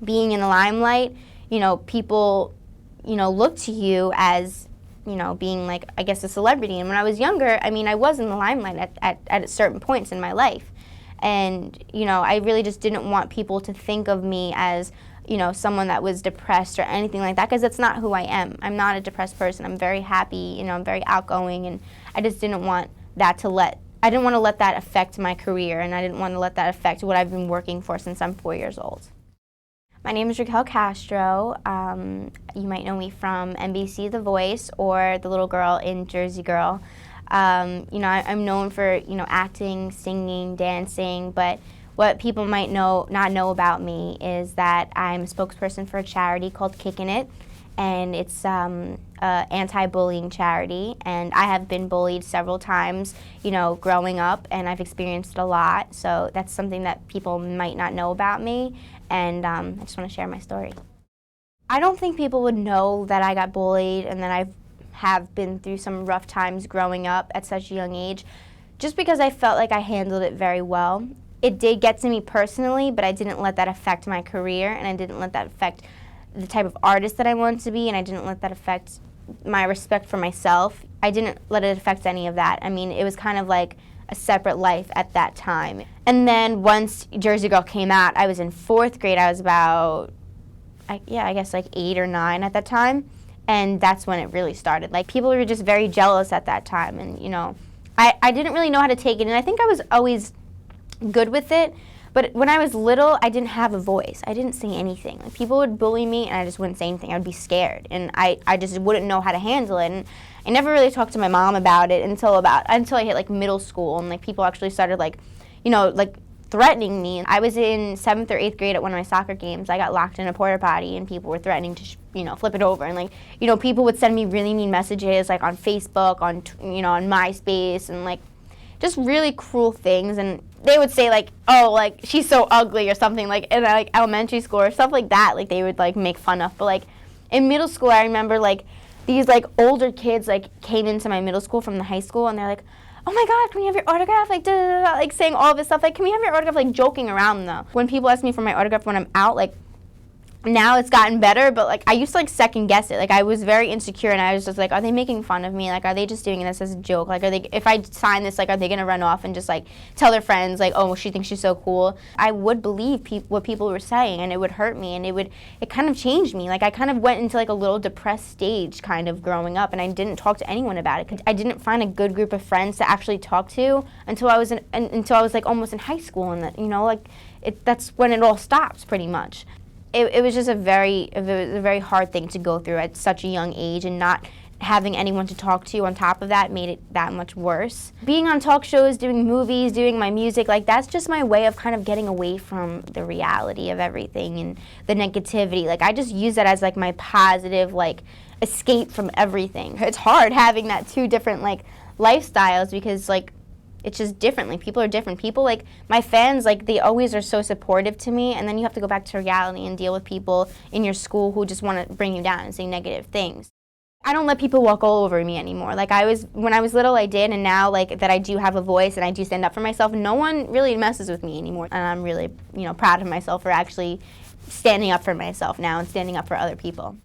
being in the limelight, you know, people, you know, look to you as, you know, being like, I guess, a celebrity. And when I was younger, I mean, I was in the limelight at certain points in my life. And, you know, I really just didn't want people to think of me as, you know, someone that was depressed or anything like that, because that's not who I am. I'm not a depressed person. I'm very happy, you know, I'm very outgoing, and I just didn't want that to I didn't want to let that affect my career, and I didn't want to let that affect what I've been working for since I'm 4 years old. My name is Raquel Castro. You might know me from NBC The Voice or the little girl in Jersey Girl. You know, I'm known for, you know, acting, singing, dancing, but what people might not know about me is that I'm a spokesperson for a charity called Kickin It, and it's an anti-bullying charity, and I have been bullied several times, you know, growing up, and I've experienced it a lot, so that's something that people might not know about me, and I just want to share my story. I don't think people would know that I got bullied and that I have been through some rough times growing up at such a young age, just because I felt like I handled it very well. It did get to me personally, but I didn't let that affect my career, and I didn't let that affect the type of artist that I wanted to be, and I didn't let that affect my respect for myself. I didn't let it affect any of that. I mean, it was kind of like a separate life at that time. And then once Jersey Girl came out, I was in 4th grade. I was about, I guess like 8 or 9 at that time, and that's when it really started. Like, people were just very jealous at that time, and, you know, I didn't really know how to take it, and I think I was always good with it, but when I was little, I didn't have a voice. I didn't say anything. Like, people would bully me, and I just wouldn't say anything. I would be scared, and I just wouldn't know how to handle it, and I never really talked to my mom about it until I hit, like, middle school, and, like, people actually started, like, you know, like, threatening me. I was in 7th or 8th grade at one of my soccer games. I got locked in a porta potty, and people were threatening to, you know, flip it over, and, like, you know, people would send me really mean messages, like, on Facebook, on, you know, on MySpace, and, like, just really cruel things, and they would say, like, oh, like, she's so ugly or something, like, in, like, elementary school or stuff like that, like, they would, like, make fun of. But, like, in middle school, I remember, like, these, like, older kids, like, came into my middle school from the high school, and they're like, oh my God, can we have your autograph? Like, da-da-da-da, like, saying all this stuff, like, can we have your autograph? Like, joking around, though. When people ask me for my autograph when I'm out, like, now it's gotten better, but, like, I used to, like, second guess it. Like, I was very insecure, and I was just like, are they making fun of me? Like, are they just doing this as a joke? Like, if I sign this, like, are they gonna run off and just, like, tell their friends, like, oh, she thinks she's so cool? I would believe what people were saying, and it would hurt me, and it kind of changed me. Like, I kind of went into, like, a little depressed stage kind of growing up, and I didn't talk to anyone about it. I didn't find a good group of friends to actually talk to until I was like almost in high school, and that, you know, like, that's when it all stopped pretty much. It was just a very hard thing to go through at such a young age, and not having anyone to talk to on top of that made it that much worse. Being on talk shows, doing movies, doing my music, like, that's just my way of kind of getting away from the reality of everything and the negativity. Like, I just use that as, like, my positive, like, escape from everything. It's hard having that 2 different, like, lifestyles, because, like, it's just different. Like, people are different. People, like, my fans, like, they always are so supportive to me, and then you have to go back to reality and deal with people in your school who just want to bring you down and say negative things. I don't let people walk all over me anymore. Like, when I was little, I did, and now, like, that I do have a voice and I do stand up for myself, no one really messes with me anymore. And I'm really, you know, proud of myself for actually standing up for myself now and standing up for other people.